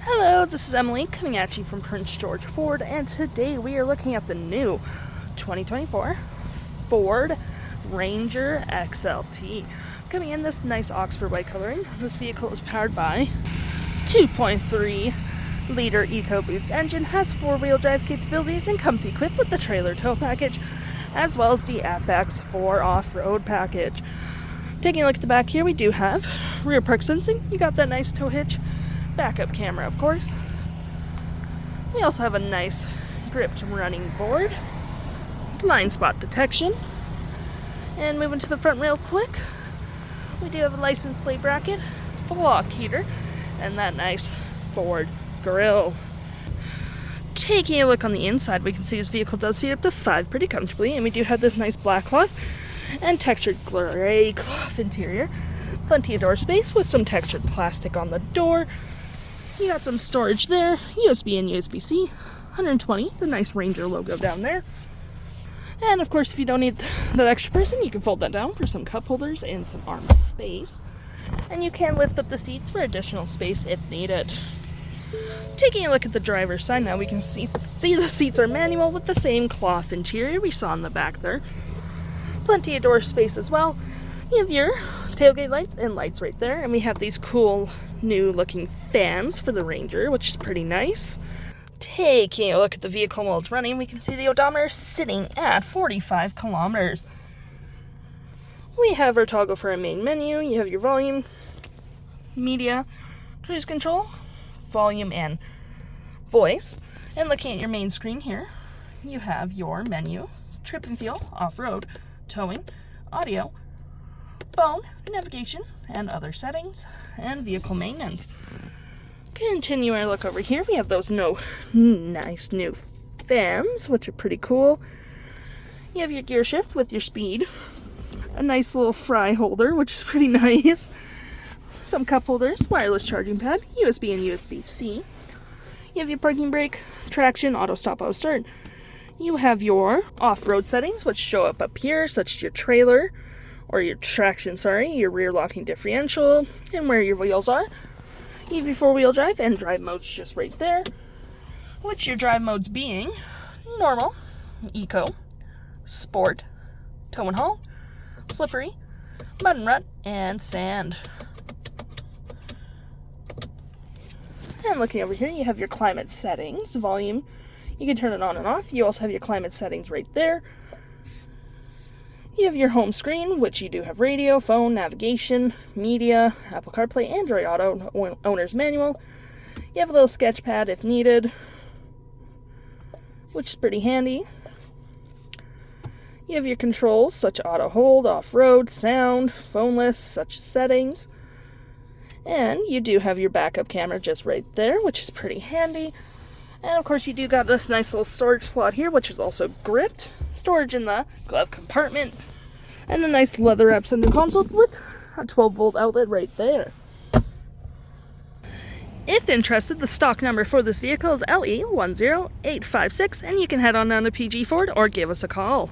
Hello, this is Emily coming at you from Prince George Ford, and today we are looking at the new 2024 Ford Ranger XLT. Coming in this nice Oxford white coloring, this vehicle is powered by 2.3 liter EcoBoost engine, has four-wheel drive capabilities, and comes equipped with the trailer tow package as well as the FX4 Off Road Package. Taking a look at the back here, we do have rear park sensing. You got that nice tow hitch, backup camera, of course. We also have a nice gripped running board, blind spot detection, and moving to the front real quick, we do have a license plate bracket, block heater, and that nice Ford grille. Taking a look on the inside, we can see this vehicle does seat up to 5 pretty comfortably, and we do have this nice black cloth and textured gray cloth interior. Plenty of door space with some textured plastic on the door. You got some storage there, USB and USB-C, 120, the nice Ranger logo down there. And of course, if you don't need that extra person, you can fold that down for some cup holders and some arm space. And you can lift up the seats for additional space if needed. Taking a look at the driver's side now, we can see the seats are manual with the same cloth interior we saw in the back there. Plenty of door space as well. You have your tailgate lights and lights right there, and we have these cool new looking fans for the Ranger, which is pretty nice. Taking a look at the vehicle while it's running, we can see the odometer sitting at 45 kilometers. We have our toggle for our main menu. You have your volume, media, cruise control, volume, and voice. And looking at your main screen here, you have your menu, trip and fuel, off-road, towing, audio, phone, navigation, and other settings, and vehicle maintenance. Continue our look over here. We have those nice new fans, which are pretty cool. You have your gear shift with your speed, a nice little fry holder, which is pretty nice, some cup holders, wireless charging pad, USB and USB-C. You have your parking brake, traction, auto stop, auto start. You have your off-road settings, which show up here, such as your trailer, or your traction, your rear locking differential, and where your wheels are. You have your four-wheel drive and drive modes just right there, which your drive modes being normal, eco, sport, tow and haul, slippery, mud and rut, and sand. And looking over here, you have your climate settings, volume. You can turn it on and off. You also have your climate settings right there. You have your home screen, which you do have radio, phone, navigation, media, Apple CarPlay, Android Auto, owner's manual. You have a little sketch pad if needed, which is pretty handy. You have your controls, such as auto hold, off-road, sound, phoneless, such settings. And you do have your backup camera just right there, which is pretty handy. And of course, you do got this nice little storage slot here, which is also gripped. Storage in the glove compartment. And a nice leather wrap center console with a 12-volt outlet right there. If interested, the stock number for this vehicle is LE10856, and you can head on down to PG Ford or give us a call.